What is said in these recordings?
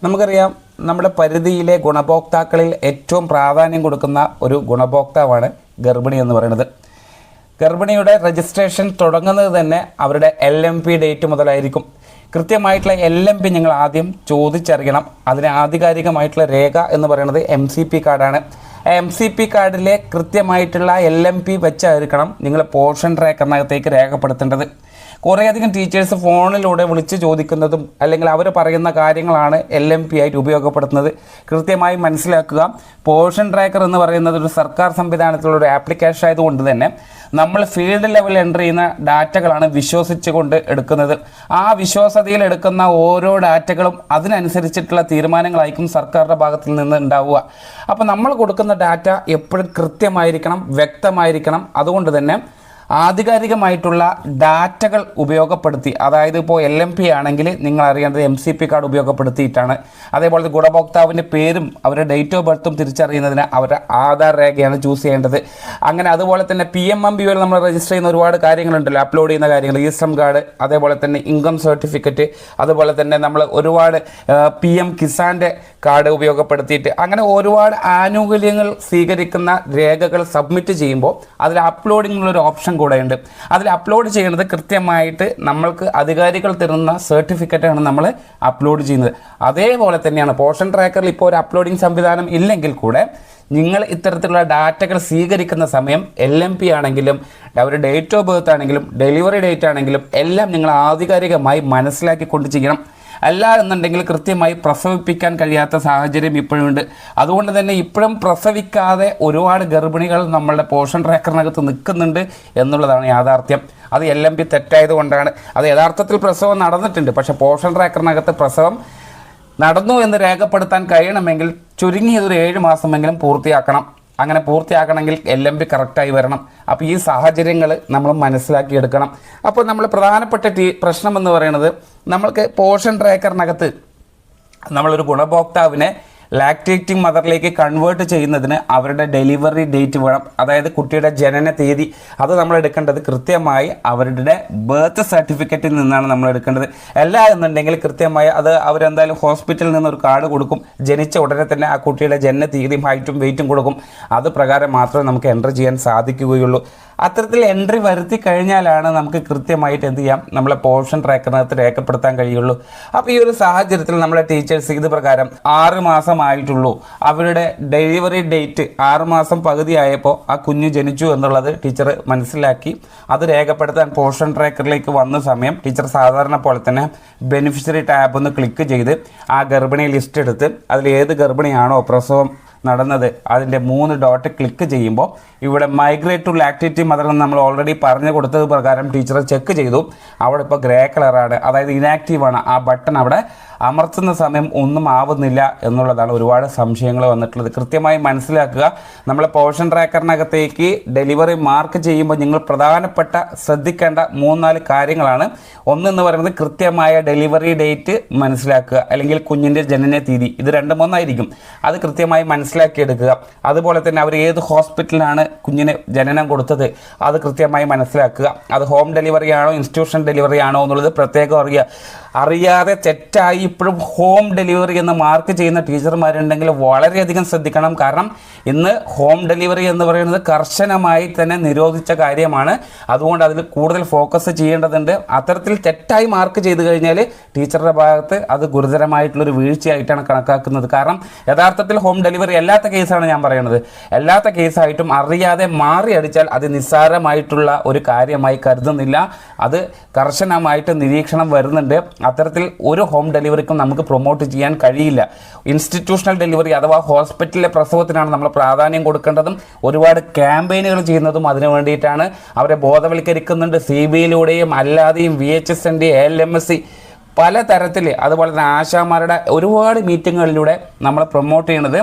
നമുക്കറിയാം, നമ്മുടെ പരിധിയിലെ ഗുണഭോക്താക്കളിൽ ഏറ്റവും പ്രാധാന്യം കൊടുക്കുന്ന ഒരു ഗുണഭോക്താവാണ് ഗർഭിണി എന്ന് പറയുന്നത്. ഗർഭിണിയുടെ രജിസ്ട്രേഷൻ തുടങ്ങുന്നത് തന്നെ അവരുടെ LMP ഡേറ്റ് മുതലായിരിക്കും. കൃത്യമായിട്ടുള്ള LMP നിങ്ങൾ ആദ്യം ചോദിച്ചറിയണം. അതിന് ആധികാരികമായിട്ടുള്ള രേഖ എന്ന് പറയുന്നത് MCP കാർഡാണ്. MCP കാർഡിലെ കൃത്യമായിട്ടുള്ള LMP വെച്ചായിരിക്കണം നിങ്ങൾ പോർഷൻ ട്രാക്കറിനകത്തേക്ക് രേഖപ്പെടുത്തേണ്ടത്. കുറേയധികം ടീച്ചേഴ്സ് ഫോണിലൂടെ വിളിച്ച് ചോദിക്കുന്നതും അല്ലെങ്കിൽ അവർ പറയുന്ന കാര്യങ്ങളാണ് LMP ആയിട്ട് ഉപയോഗപ്പെടുത്തുന്നത്. കൃത്യമായി മനസ്സിലാക്കുക, പോർഷൻ ട്രാക്കർ എന്ന് പറയുന്നത് ഒരു സർക്കാർ സംവിധാനത്തിലുള്ള ഒരു ആപ്ലിക്കേഷൻ ആയതുകൊണ്ട് തന്നെ നമ്മൾ ഫീൽഡ് ലെവൽ എൻ്റർ ചെയ്യുന്ന ഡാറ്റകളാണ് വിശ്വസിച്ചുകൊണ്ട് എടുക്കുന്നത്. ആ വിശ്വാസതയിൽ എടുക്കുന്ന ഓരോ ഡാറ്റകളും അതിനനുസരിച്ചിട്ടുള്ള തീരുമാനങ്ങളായിരിക്കും സർക്കാരിൻ്റെ ഭാഗത്തിൽ നിന്ന് ഉണ്ടാവുക. അപ്പോൾ നമ്മൾ കൊടുക്കുന്ന ഡാറ്റ എപ്പോഴും കൃത്യമായിരിക്കണം, വ്യക്തമായിരിക്കണം. അതുകൊണ്ട് തന്നെ ആധികാരികമായിട്ടുള്ള ഡാറ്റകൾ ഉപയോഗപ്പെടുത്തി, അതായത് ഇപ്പോൾ LMP ആണെങ്കിൽ നിങ്ങൾ അറിയേണ്ടത് MCP കാർഡ് ഉപയോഗപ്പെടുത്തിയിട്ടാണ്. അതേപോലെ ഗുണഭോക്താവിൻ്റെ പേരും അവരുടെ ഡേറ്റ് ഓഫ് ബർത്തും തിരിച്ചറിയുന്നതിന് അവരുടെ ആധാർ രേഖയാണ് ചൂസ് ചെയ്യേണ്ടത്. അങ്ങനെ അതുപോലെ തന്നെ PMMBL നമ്മൾ രജിസ്റ്റർ ചെയ്യുന്ന ഒരുപാട് കാര്യങ്ങളുണ്ടല്ലോ, അപ്ലോഡ് ചെയ്യുന്ന കാര്യങ്ങൾ, ഇ-ശ്രം കാർഡ്, അതേപോലെ തന്നെ ഇൻകം സർട്ടിഫിക്കറ്റ്, അതുപോലെ തന്നെ നമ്മൾ ഒരുപാട് PM കിസാൻ്റെ കാർഡ് ഉപയോഗപ്പെടുത്തിയിട്ട് അങ്ങനെ ഒരുപാട് ആനുകൂല്യങ്ങൾ സ്വീകരിക്കുന്ന രേഖകൾ സബ്മിറ്റ് ചെയ്യുമ്പോൾ അതിൽ അപ്ലോഡിങ്ങിനുള്ളൊരു ഓപ്ഷൻ കൂടെയുണ്ട്. അതിൽ അപ്ലോഡ് ചെയ്യുന്നത് കൃത്യമായിട്ട് നമ്മൾക്ക് അധികാരികൾ തരുന്ന സർട്ടിഫിക്കറ്റാണ് നമ്മൾ അപ്ലോഡ് ചെയ്യുന്നത്. അതേപോലെ തന്നെയാണ് പോർഷൻ ട്രാക്കറിൽ ഇപ്പോൾ ഒരു അപ്ലോഡിംഗ് സംവിധാനം ഇല്ലെങ്കിൽ കൂടെ നിങ്ങൾ ഇത്തരത്തിലുള്ള ഡാറ്റകൾ സ്വീകരിക്കുന്ന സമയം LMP ആണെങ്കിലും അവരുടെ ഡേറ്റ് ഓഫ് ബർത്ത് ആണെങ്കിലും ഡെലിവറി ഡേറ്റ് ആണെങ്കിലും എല്ലാം നിങ്ങൾ ആധികാരികമായി മനസ്സിലാക്കിക്കൊണ്ട് ചെയ്യണം. അല്ല എന്നുണ്ടെങ്കിൽ കൃത്യമായി പ്രസവിപ്പിക്കാൻ കഴിയാത്ത സാഹചര്യം ഇപ്പോഴുണ്ട്. അതുകൊണ്ട് തന്നെ ഇപ്പോഴും പ്രസവിക്കാതെ ഒരുപാട് ഗർഭിണികൾ നമ്മളുടെ പോർഷൻ ട്രാക്കറിനകത്ത് നിൽക്കുന്നുണ്ട് എന്നുള്ളതാണ് യാഥാർത്ഥ്യം. അത് LMP തെറ്റായതുകൊണ്ടാണ്. അത് യഥാർത്ഥത്തിൽ പ്രസവം നടന്നിട്ടുണ്ട്, പക്ഷേ പോർഷൻ ട്രാക്കറിനകത്ത് പ്രസവം നടന്നു എന്ന് രേഖപ്പെടുത്താൻ കഴിയണമെങ്കിൽ ചുരുങ്ങിയതൊരു 7 മാസമെങ്കിലും പൂർത്തിയാക്കണം. അങ്ങനെ പൂർത്തിയാക്കണമെങ്കിൽ LMP കറക്റ്റായി വരണം. അപ്പോൾ ഈ സാഹചര്യങ്ങൾ നമ്മൾ മനസ്സിലാക്കിയെടുക്കണം. അപ്പോൾ നമ്മൾ പ്രധാനപ്പെട്ട പ്രശ്നം എന്ന് പറയുന്നത്, നമ്മൾക്ക് പോർഷൻ ട്രാക്കറിനകത്ത് നമ്മളൊരു ഗുണഭോക്താവിനെ ലാക്ടേറ്റിംഗ് മദറിലേക്ക് കൺവേർട്ട് ചെയ്യുന്നതിന് അവരുടെ ഡെലിവറി ഡേറ്റ് വേണം. അതായത് കുട്ടിയുടെ ജനന തീയതി. അത് നമ്മൾ എടുക്കേണ്ടത് കൃത്യമായി അവരുടെ ബർത്ത് സർട്ടിഫിക്കറ്റിൽ നിന്നാണ് നമ്മൾ എടുക്കേണ്ടത്. അല്ല എന്നുണ്ടെങ്കിൽ കൃത്യമായി അത് അവരെന്തായാലും ഹോസ്പിറ്റലിൽ നിന്നൊരു കാർഡ് കൊടുക്കും. ജനിച്ച ഉടനെ തന്നെ ആ കുട്ടിയുടെ ജനന തീയതിയും ഹൈറ്റും വെയിറ്റും കൊടുക്കും. അത് പ്രകാരം മാത്രമേ നമുക്ക് എൻ്റർ ചെയ്യാൻ സാധിക്കുകയുള്ളൂ. അത്തരത്തിൽ എൻട്രി വരുത്തി കഴിഞ്ഞാലാണ് നമുക്ക് കൃത്യമായിട്ട് എന്ത് ചെയ്യാം, നമ്മളെ പോർഷൻ ട്രാക്കറിനകത്ത് രേഖപ്പെടുത്താൻ കഴിയുള്ളൂ. അപ്പോൾ ഈ ഒരു സാഹചര്യത്തിൽ നമ്മളെ ടീച്ചേഴ്സ് ഇത് പ്രകാരം 6 മാസമായിട്ടുള്ളൂ, അവരുടെ ഡെലിവറി ഡേറ്റ് 6 മാസം പകുതിയായപ്പോൾ ആ കുഞ്ഞ് ജനിച്ചു എന്നുള്ളത് ടീച്ചർ മനസ്സിലാക്കി അത് രേഖപ്പെടുത്താൻ പോർഷൻ ട്രാക്കറിലേക്ക് വന്ന സമയം ടീച്ചർ സാധാരണ പോലെ തന്നെ ബെനിഫിഷ്യറി ടാബ് ഒന്ന് ക്ലിക്ക് ചെയ്ത് ആ ഗർഭിണി ലിസ്റ്റ് എടുത്ത് അതിൽ ഏത് ഗർഭിണിയാണോ പ്രസവം നടന്നത് അതിൻ്റെ 3 ഡോട്ട് ക്ലിക്ക് ചെയ്യുമ്പോൾ ഇവിടെ മൈഗ്രേറ്റ് ടു ലാക്ടേറ്റിംഗ് മദർ എന്ന് നമ്മൾ ഓൾറെഡി പറഞ്ഞു കൊടുത്തത് പ്രകാരം ടീച്ചർ ചെക്ക് ചെയ്തു. അവിടെ ഇപ്പോൾ ഗ്രേ കളറാണ്, അതായത് ഇനാക്റ്റീവാണ്. ആ ബട്ടൺ അവിടെ അമർത്തുന്ന സമയം ഒന്നും ആവുന്നില്ല എന്നുള്ളതാണ് ഒരുപാട് സംശയങ്ങൾ വന്നിട്ടുള്ളത്. കൃത്യമായി മനസ്സിലാക്കുക, നമ്മൾ പോർഷൻ ട്രാക്കറിനകത്തേക്ക് ഡെലിവറി മാർക്ക് ചെയ്യുമ്പോൾ നിങ്ങൾ പ്രധാനപ്പെട്ട ശ്രദ്ധിക്കേണ്ട 3-4 കാര്യങ്ങളാണ്. ഒന്നെന്ന് പറയുന്നത് കൃത്യമായ ഡെലിവറി ഡേറ്റ് മനസ്സിലാക്കുക, അല്ലെങ്കിൽ കുഞ്ഞിൻ്റെ ജനന തീയതി. ഇത് 2-3 ആയിരിക്കും. അത് കൃത്യമായി മനസ്സിലാക്കിയെടുക്കുക. അതുപോലെ തന്നെ അവർ ഏത് ഹോസ്പിറ്റലിലാണ് കുഞ്ഞിന് ജനനം കൊടുത്തത് അത് കൃത്യമായി മനസ്സിലാക്കുക. അത് ഹോം ഡെലിവറി ആണോ ഇൻസ്റ്റിറ്റ്യൂഷൻ ഡെലിവറി ആണോ എന്നുള്ളത് പ്രത്യേകം അറിയാതെ തെറ്റായി ഇപ്പോഴും ഹോം ഡെലിവറി എന്ന് മാർക്ക് ചെയ്യുന്ന ടീച്ചർമാരുണ്ടെങ്കിൽ വളരെയധികം ശ്രദ്ധിക്കണം. കാരണം ഇന്ന് ഹോം ഡെലിവറി എന്ന് പറയുന്നത് കർശനമായി തന്നെ നിരോധിച്ച കാര്യമാണ്. അതുകൊണ്ട് അതിൽ കൂടുതൽ ഫോക്കസ് ചെയ്യേണ്ടതുണ്ട്. അത്തരത്തിൽ തെറ്റായി മാർക്ക് ചെയ്ത് കഴിഞ്ഞാൽ ടീച്ചറുടെ ഭാഗത്ത് അത് ഗുരുതരമായിട്ടുള്ളൊരു വീഴ്ചയായിട്ടാണ് കണക്കാക്കുന്നത്. കാരണം യഥാർത്ഥത്തിൽ ഹോം ഡെലിവറി അല്ലാത്ത കേസാണ് ഞാൻ പറയുന്നത്. അല്ലാത്ത കേസായിട്ടും അറിയാതെ മാറി അടിച്ചാൽ അത് നിസ്സാരമായിട്ടുള്ള ഒരു കാര്യമായി കരുതുന്നില്ല. അത് കർശനമായിട്ട് നിരീക്ഷണം വരുന്നുണ്ട്. അത്തരത്തിൽ ഒരു ഹോം ഡെലിവറിക്കും നമുക്ക് പ്രൊമോട്ട് ചെയ്യാൻ കഴിയില്ല. ഇൻസ്റ്റിറ്റ്യൂഷണൽ ഡെലിവറി അഥവാ ഹോസ്പിറ്റലിലെ പ്രസവത്തിനാണ് നമ്മൾ പ്രാധാന്യം കൊടുക്കേണ്ടതും ഒരുപാട് ക്യാമ്പയിനുകൾ ചെയ്യുന്നതും അതിനു വേണ്ടിയിട്ടാണ്. അവരെ ബോധവൽക്കരിക്കുന്നുണ്ട്, CBയിലൂടെയും അല്ലാതെയും VHSൻ്റെ LMSC പല തരത്തിൽ. അതുപോലെ തന്നെ ആശാമാരുടെ ഒരുപാട് മീറ്റിങ്ങുകളിലൂടെ നമ്മൾ പ്രൊമോട്ട് ചെയ്യുന്നത്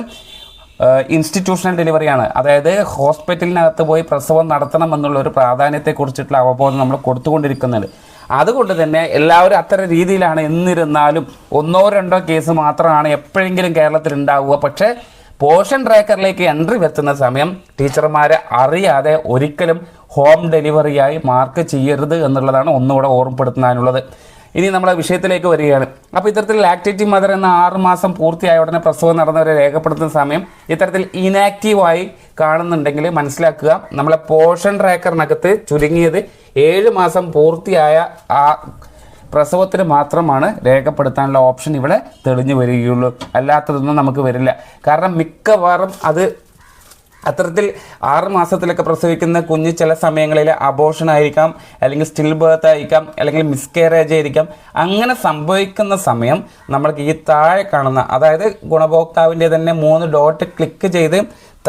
ഇൻസ്റ്റിറ്റ്യൂഷണൽ ഡെലിവറിയാണ്. അതായത് ഹോസ്പിറ്റലിനകത്ത് പോയി പ്രസവം നടത്തണമെന്നുള്ള ഒരു പ്രാധാന്യത്തെക്കുറിച്ചിട്ടുള്ള അവബോധം നമ്മൾ കൊടുത്തുകൊണ്ടിരിക്കുന്നുണ്ട്. അതുകൊണ്ട് തന്നെ എല്ലാവരും അത്തരം രീതിയിലാണ്. എന്നിരുന്നാലും 1-2 കേസ് മാത്രമാണ് എപ്പോഴെങ്കിലും കേരളത്തിൽ ഉണ്ടാവുക. പക്ഷേ പോർഷൻ ട്രാക്കറിലേക്ക് എൻട്രി വരുത്തുന്ന സമയം ടീച്ചർമാരെ അറിയാതെ ഒരിക്കലും ഹോം ഡെലിവറിയായി മാർക്ക് ചെയ്യരുത് എന്നുള്ളതാണ് ഒന്നുകൂടെ ഓർമ്മപ്പെടുത്താനുള്ളത്. ഇനി നമ്മളെ വിഷയത്തിലേക്ക് വരികയാണ്. അപ്പോൾ ഇത്തരത്തിൽ ലാക്ടേറ്റിംഗ് മദർ എന്ന 6 മാസം പൂർത്തിയായ ഉടനെ പ്രസവം നടന്നവരെ രേഖപ്പെടുത്തുന്ന സമയം ഇത്തരത്തിൽ ഇനാക്റ്റീവായി കാണുന്നുണ്ടെങ്കിൽ മനസ്സിലാക്കുക, നമ്മളെ പോഷൻ ട്രാക്കറിനകത്ത് ചുരുങ്ങിയത് 7 മാസം പൂർത്തിയായ ആ പ്രസവത്തിന് മാത്രമാണ് രേഖപ്പെടുത്താനുള്ള ഓപ്ഷൻ ഇവിടെ തെളിഞ്ഞു വരികയുള്ളൂ. അല്ലാത്തതൊന്നും നമുക്ക് വരില്ല. കാരണം മിക്കവാറും അത് അത്തരത്തിൽ 6 മാസത്തിലൊക്കെ പ്രസവിക്കുന്ന കുഞ്ഞ് ചില സമയങ്ങളിൽ അബോർഷൻ ആയിരിക്കാം, അല്ലെങ്കിൽ സ്റ്റിൽ ബർത്ത് ആയിരിക്കാം, അല്ലെങ്കിൽ മിസ്കാരേജ് ആയിരിക്കാം. അങ്ങനെ സംഭവിക്കുന്ന സമയം നമ്മൾക്ക് ഈ താഴെ കാണുന്ന, അതായത് ഗുണഭോക്താവിൻ്റെ തന്നെ 3 ഡോട്ട് ക്ലിക്ക് ചെയ്ത്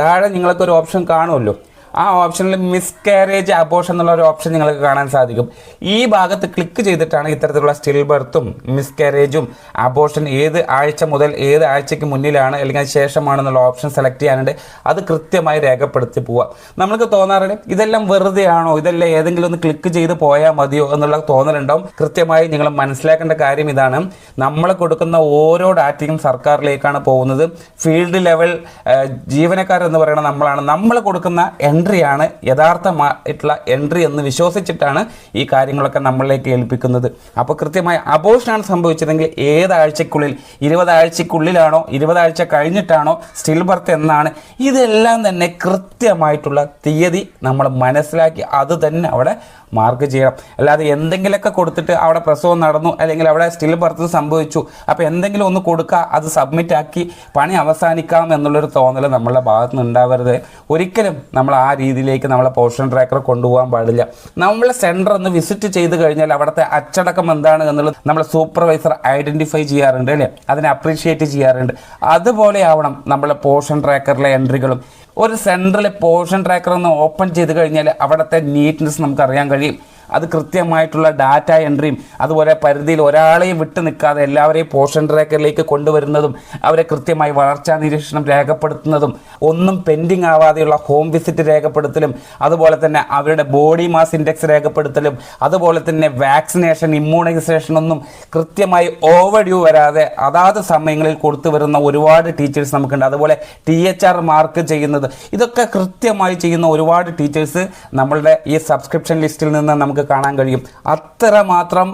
താഴെ നിങ്ങൾക്കൊരു ഓപ്ഷൻ കാണുമല്ലോ, ആ ഓപ്ഷനിൽ മിസ്കാരേജ് അബോർഷൻ എന്നുള്ള ഒരു ഓപ്ഷൻ നിങ്ങൾക്ക് കാണാൻ സാധിക്കും. ഈ ഭാഗത്ത് ക്ലിക്ക് ചെയ്തിട്ടാണ് ഇത്തരത്തിലുള്ള സ്റ്റിൽ ബർത്തും മിസ്കാരേജും അബോർഷൻ ഏത് ആഴ്ച മുതൽ ഏത് ആഴ്ചയ്ക്ക് മുന്നിലാണ് അല്ലെങ്കിൽ അതിന് ശേഷമാണെന്നുള്ള ഓപ്ഷൻ സെലക്ട് ചെയ്യാനുണ്ട്. അത് കൃത്യമായി രേഖപ്പെടുത്തി പോവുക. നമുക്ക് തോന്നാറുണ്ട് ഇതെല്ലാം വെറുതെ ആണോ, ഇതെല്ലാം ഏതെങ്കിലും ഒന്ന് ക്ലിക്ക് ചെയ്ത് പോയാൽ മതിയോ എന്നുള്ള തോന്നലുണ്ടാവും. കൃത്യമായി നിങ്ങൾ മനസ്സിലാക്കേണ്ട കാര്യം ഇതാണ്, നമ്മൾ കൊടുക്കുന്ന ഓരോ ഡാറ്റയും സർക്കാരിലേക്കാണ് പോകുന്നത്. ഫീൽഡ് ലെവൽ ജീവനക്കാരെന്ന് പറയുന്ന നമ്മളാണ്. നമ്മൾ കൊടുക്കുന്ന എൻട്രിയാണ് യഥാർത്ഥമായിട്ടുള്ള എൻട്രി എന്ന് വിശ്വസിച്ചിട്ടാണ് ഈ കാര്യങ്ങളൊക്കെ നമ്മളിലേക്ക് ഏൽപ്പിക്കുന്നത്. അപ്പോൾ കൃത്യമായി അബോർഷനാണ് സംഭവിച്ചതെങ്കിൽ ഏതാഴ്ചക്കുള്ളിൽ, 20 ആഴ്ചക്കുള്ളിലാണോ 20 ആഴ്ച കഴിഞ്ഞിട്ടാണോ സ്റ്റിൽ ബർത്ത് എന്നാണ്, ഇതെല്ലാം തന്നെ കൃത്യമായിട്ടുള്ള തീയതി നമ്മൾ മനസ്സിലാക്കി അത് തന്നെ അവിടെ മാർക്ക് ചെയ്യണം. അല്ലാതെ എന്തെങ്കിലുമൊക്കെ കൊടുത്തിട്ട് അവിടെ പ്രസവം നടന്നു അല്ലെങ്കിൽ അവിടെ സ്റ്റിൽ ബർത്ത് സംഭവിച്ചു, അപ്പോൾ എന്തെങ്കിലും ഒന്ന് കൊടുക്കുക, അത് സബ്മിറ്റ് ആക്കി പണി അവസാനിക്കാം എന്നുള്ളൊരു തോന്നൽ നമ്മളുടെ ഭാഗത്ത് നിന്ന് ഉണ്ടാവരുത്. ഒരിക്കലും നമ്മൾ ആ രീതിയിലേക്ക് നമ്മളെ പോഷൻ ട്രാക്കർ കൊണ്ടുപോകാൻ പാടില്ല. നമ്മളെ സെൻറ്റർ ഒന്ന് വിസിറ്റ് ചെയ്ത് കഴിഞ്ഞാൽ അവിടുത്തെ അച്ചടക്കം എന്താണ് എന്നുള്ളത് നമ്മളെ സൂപ്പർവൈസർ ഐഡൻറ്റിഫൈ ചെയ്യാറുണ്ട് അല്ലേ, അതിനെ അപ്രീഷിയേറ്റ് ചെയ്യാറുണ്ട്. അതുപോലെ ആവണം നമ്മളെ പോഷൻ ട്രാക്കറിലെ എൻട്രികളും. ഒരു സെൻട്രൽ പോഷൻ ട്രാക്കർ ഒന്ന് ഓപ്പൺ ചെയ്ത് കഴിഞ്ഞാൽ അവിടുത്തെ നീറ്റ്നെസ് നമുക്ക് അറിയാൻ കഴിയും. അത് കൃത്യമായിട്ടുള്ള ഡാറ്റ എൻട്രിയും അതുപോലെ പരിധിയിൽ ഒരാളെയും വിട്ടു നിൽക്കാതെ എല്ലാവരെയും പോഷൻ ട്രാക്കറിലേക്ക് കൊണ്ടുവരുന്നതും അവരെ കൃത്യമായി വളർച്ചാ നിരീക്ഷണം രേഖപ്പെടുത്തുന്നതും ഒന്നും പെൻഡിങ് ആവാതെയുള്ള ഹോം വിസിറ്റ് രേഖപ്പെടുത്തലും അതുപോലെ തന്നെ അവരുടെ ബോഡി മാസ് ഇൻഡെക്സ് രേഖപ്പെടുത്തലും അതുപോലെ തന്നെ വാക്സിനേഷൻ ഇമ്മ്യൂണൈസേഷൻ ഒന്നും കൃത്യമായി ഓവർ ഡ്യൂ വരാതെ അതാത് സമയങ്ങളിൽ കൊടുത്തു വരുന്ന ഒരുപാട് ടീച്ചേഴ്സ് നമുക്കുണ്ട്. അതുപോലെ THR മാർക്ക് ചെയ്യുന്നത്, ഇതൊക്കെ കൃത്യമായി ചെയ്യുന്ന ഒരുപാട് ടീച്ചേഴ്സ് നമ്മളുടെ ഈ സബ്സ്ക്രിപ്ഷൻ ലിസ്റ്റിൽ നിന്ന് നമുക്ക് കാണാൻ കഴിയും. അത്രമാത്രം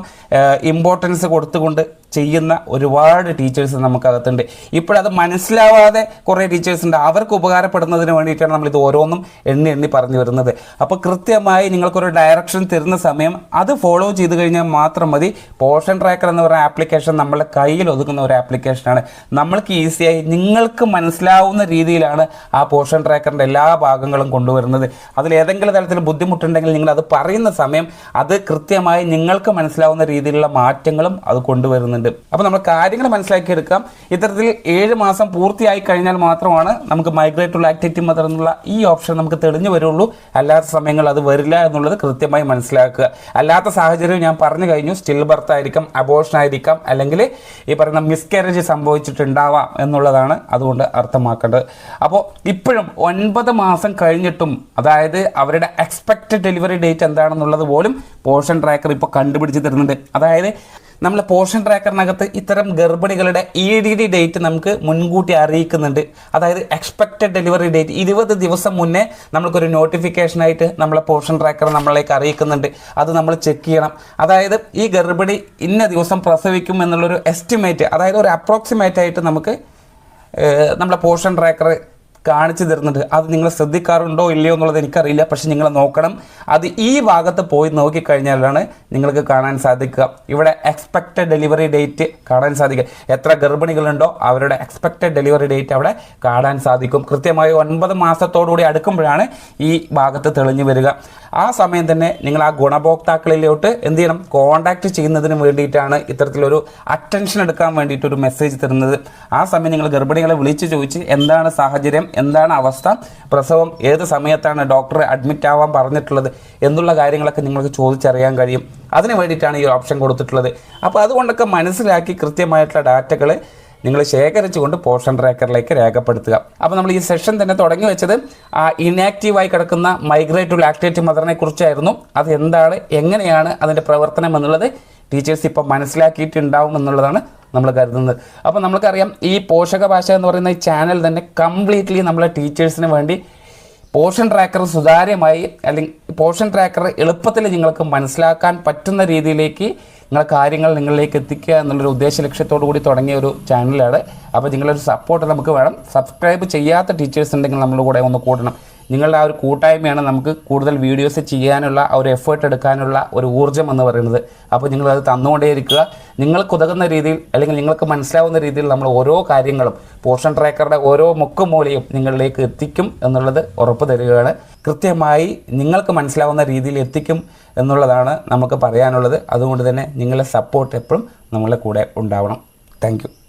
ഇമ്പോർട്ടൻസ് കൊടുത്തുകൊണ്ട് ചെയ്യുന്ന ഒരുപാട് ടീച്ചേഴ്സ് നമുക്കകത്തുണ്ട്. ഇപ്പോഴത് മനസ്സിലാവാതെ കുറേ ടീച്ചേഴ്സ് ഉണ്ട്. അവർക്ക് ഉപകാരപ്പെടുന്നതിന് വേണ്ടിയിട്ടാണ് നമ്മളിത് ഓരോന്നും എണ്ണി എണ്ണി പറഞ്ഞു വരുന്നത്. അപ്പോൾ കൃത്യമായി നിങ്ങൾക്കൊരു ഡയറക്ഷൻ തരുന്ന സമയം അത് ഫോളോ ചെയ്ത് കഴിഞ്ഞാൽ മാത്രം മതി. പോഷൻ ട്രാക്കർ എന്ന് പറയുന്ന ആപ്ലിക്കേഷൻ നമ്മളെ കയ്യിൽ ഒതുക്കുന്ന ഒരു ആപ്ലിക്കേഷനാണ്. നമ്മൾക്ക് ഈസിയായി നിങ്ങൾക്ക് മനസ്സിലാവുന്ന രീതിയിലാണ് ആ പോഷൻ ട്രാക്കറിൻ്റെ എല്ലാ ഭാഗങ്ങളും കൊണ്ടുവരുന്നത്. അതിലേതെങ്കിലും തരത്തിൽ ബുദ്ധിമുട്ടുണ്ടെങ്കിൽ നിങ്ങൾ അത് പറയുന്ന സമയം അത് കൃത്യമായി നിങ്ങൾക്ക് മനസ്സിലാവുന്ന രീതിയിലുള്ള മാറ്റങ്ങളും അത് കൊണ്ടുവരുന്നുണ്ട്. അപ്പോൾ നമ്മൾ കാര്യങ്ങൾ മനസ്സിലാക്കിയെടുക്കാം. ഇത്തരത്തിൽ 7 മാസം പൂർത്തിയായി കഴിഞ്ഞാൽ മാത്രമാണ് നമുക്ക് മൈഗ്രേറ്റ് ടു ലാക്ടേറ്റിംഗ് മദർ എന്നുള്ള ഈ ഓപ്ഷൻ നമുക്ക് തെളിഞ്ഞു വരുള്ളൂ. അല്ലാത്ത സമയങ്ങൾ അത് വരില്ല എന്നുള്ളത് കൃത്യമായി മനസ്സിലാക്കുക. അല്ലാത്ത സാഹചര്യം ഞാൻ പറഞ്ഞു കഴിഞ്ഞു, സ്റ്റിൽ ബർത്ത് ആയിരിക്കാം, അബോർഷൻ ആയിരിക്കാം, അല്ലെങ്കിൽ ഈ പറയുന്ന മിസ്കാരേജ് സംഭവിച്ചിട്ടുണ്ടാവാം എന്നുള്ളതാണ് അതുകൊണ്ട് അർത്ഥമാക്കേണ്ടത്. അപ്പോൾ ഇപ്പോഴും 9 മാസം കഴിഞ്ഞിട്ടും, അതായത് അവരുടെ എക്സ്പെക്റ്റഡ് ഡെലിവറി ഡേറ്റ് എന്താണെന്നുള്ളത് പോലും പോഷൻ ട്രാക്കർ ഇപ്പോൾ കണ്ടുപിടിച്ച് തരുന്നുണ്ട്. അതായത് നമ്മൾ പോഷൻ ട്രാക്കറിനകത്ത് ഇത്തരം ഗർഭിണികളുടെ EDD ഡേറ്റ് നമുക്ക് മുൻകൂട്ടി അറിയിക്കുന്നുണ്ട്. അതായത് എക്സ്പെക്റ്റഡ് ഡെലിവറി ഡേറ്റ് 20 ദിവസം മുന്നേ നമുക്കൊരു നോട്ടിഫിക്കേഷനായിട്ട് നമ്മളെ പോഷൻ ട്രാക്കർ നമ്മളിലേക്ക് അറിയിക്കുന്നുണ്ട്. അത് നമ്മൾ ചെക്ക് ചെയ്യണം. അതായത് ഈ ഗർഭിണി ഇന്ന ദിവസം പ്രസവിക്കും എന്നുള്ളൊരു എസ്റ്റിമേറ്റ്, അതായത് ഒരു അപ്രോക്സിമേറ്റ് ആയിട്ട് നമുക്ക് നമ്മളെ പോഷൻ ട്രാക്കർ കാണിച്ചു തരുന്നുണ്ട്. അത് നിങ്ങൾ ശ്രദ്ധിക്കാറുണ്ടോ ഇല്ലയോ എന്നുള്ളത് എനിക്കറിയില്ല, പക്ഷെ നിങ്ങൾ നോക്കണം. അത് ഈ ഭാഗത്ത് പോയി നോക്കിക്കഴിഞ്ഞാലാണ് നിങ്ങൾക്ക് കാണാൻ സാധിക്കുക. ഇവിടെ എക്സ്പെക്റ്റഡ് ഡെലിവറി ഡേറ്റ് കാണാൻ സാധിക്കുക. എത്ര ഗർഭിണികളുണ്ടോ അവരുടെ എക്സ്പെക്റ്റഡ് ഡെലിവറി ഡേറ്റ് അവിടെ കാണാൻ സാധിക്കും. കൃത്യമായി 9 മാസത്തോടുകൂടി അടുക്കുമ്പോഴാണ് ഈ ഭാഗത്ത് തെളിഞ്ഞു വരിക. ആ സമയം തന്നെ നിങ്ങൾ ആ ഗുണഭോക്താക്കളിലോട്ട് എന്ത് ചെയ്യണം, കോൺടാക്റ്റ് ചെയ്യുന്നതിന് വേണ്ടിയിട്ടാണ് ഇത്തരത്തിലൊരു അറ്റൻഷൻ എടുക്കാൻ വേണ്ടിയിട്ടൊരു മെസ്സേജ് തരുന്നത്. ആ സമയം നിങ്ങൾ ഗർഭിണികളെ വിളിച്ച് ചോദിച്ച് എന്താണ് സാഹചര്യം, എന്താണ് അവസ്ഥ, പ്രസവം ഏത് സമയത്താണ് ഡോക്ടർ അഡ്മിറ്റ് ആവാൻ പറഞ്ഞിട്ടുള്ളത് എന്നുള്ള കാര്യങ്ങളൊക്കെ നിങ്ങൾക്ക് ചോദിച്ചറിയാൻ കഴിയും. അതിന് വേണ്ടിയിട്ടാണ് ഈ ഓപ്ഷൻ കൊടുത്തിട്ടുള്ളത്. അപ്പോൾ അതുകൊണ്ടൊക്കെ മനസ്സിലാക്കി കൃത്യമായിട്ടുള്ള ഡാറ്റകൾ നിങ്ങൾ ശേഖരിച്ചുകൊണ്ട് പോഷൻ ട്രാക്കറിലേക്ക് രേഖപ്പെടുത്തുക. അപ്പോൾ നമ്മൾ ഈ സെഷൻ തന്നെ തുടങ്ങി വെച്ചത് ആ ഇനാക്റ്റീവായി കിടക്കുന്ന മൈഗ്രേറ്റ് ടു ലാക്ടേറ്റിംഗ് മദറിനെ കുറിച്ചായിരുന്നു. അത് എന്താണ്, എങ്ങനെയാണ് അതിൻ്റെ പ്രവർത്തനം എന്നുള്ളത് ടീച്ചേഴ്സ് ഇപ്പം മനസ്സിലാക്കിയിട്ടുണ്ടാവും എന്നുള്ളതാണ് നമ്മൾ കരുതുന്നത്. അപ്പോൾ നമുക്കറിയാം ഈ പോഷക ഭാഷ എന്ന് പറയുന്ന ഈ ചാനൽ തന്നെ കംപ്ലീറ്റ്ലി നമ്മളെ ടീച്ചേഴ്സിന് വേണ്ടി പോഷൻ ട്രാക്കർ സുതാര്യമായി അല്ലെങ്കിൽ പോഷൻ ട്രാക്കർ എളുപ്പത്തിൽ നിങ്ങൾക്ക് മനസ്സിലാക്കാൻ പറ്റുന്ന രീതിയിലേക്ക് നിങ്ങളെ കാര്യങ്ങൾ നിങ്ങളിലേക്ക് എത്തിക്കുക എന്നുള്ളൊരു ഉദ്ദേശ ലക്ഷ്യത്തോടു കൂടി തുടങ്ങിയ ഒരു ചാനലാണ്. അപ്പോൾ നിങ്ങളൊരു സപ്പോർട്ട് നമുക്ക് വേണം. സബ്സ്ക്രൈബ് ചെയ്യാത്ത ടീച്ചേഴ്സ് ഉണ്ടെങ്കിൽ നമ്മുടെ കൂടെ ഒന്ന് കൂടണം. നിങ്ങളുടെ ആ ഒരു കൂട്ടായ്മയാണ് നമുക്ക് കൂടുതൽ വീഡിയോസ് ചെയ്യാനുള്ള ആ ഒരു എഫേർട്ട് എടുക്കാനുള്ള ഒരു ഊർജ്ജം എന്ന് പറയുന്നത്. അപ്പോൾ നിങ്ങളത് തന്നുകൊണ്ടേയിരിക്കുക. നിങ്ങൾക്ക് ഉതകുന്ന രീതിയിൽ അല്ലെങ്കിൽ നിങ്ങൾക്ക് മനസ്സിലാവുന്ന രീതിയിൽ നമ്മൾ ഓരോ കാര്യങ്ങളും പോഷൻ ട്രാക്കറുടെ ഓരോ മുക്കും മൂലയും നിങ്ങളിലേക്ക് എത്തിക്കും എന്നുള്ളത് ഉറപ്പ് തരികയാണ്. കൃത്യമായി നിങ്ങൾക്ക് മനസ്സിലാവുന്ന രീതിയിൽ എത്തിക്കും എന്നുള്ളതാണ് നമുക്ക് പറയാനുള്ളത്. അതുകൊണ്ട് തന്നെ നിങ്ങളുടെ സപ്പോർട്ട് എപ്പോഴും നമ്മളെ കൂടെ ഉണ്ടാവണം. Thank you.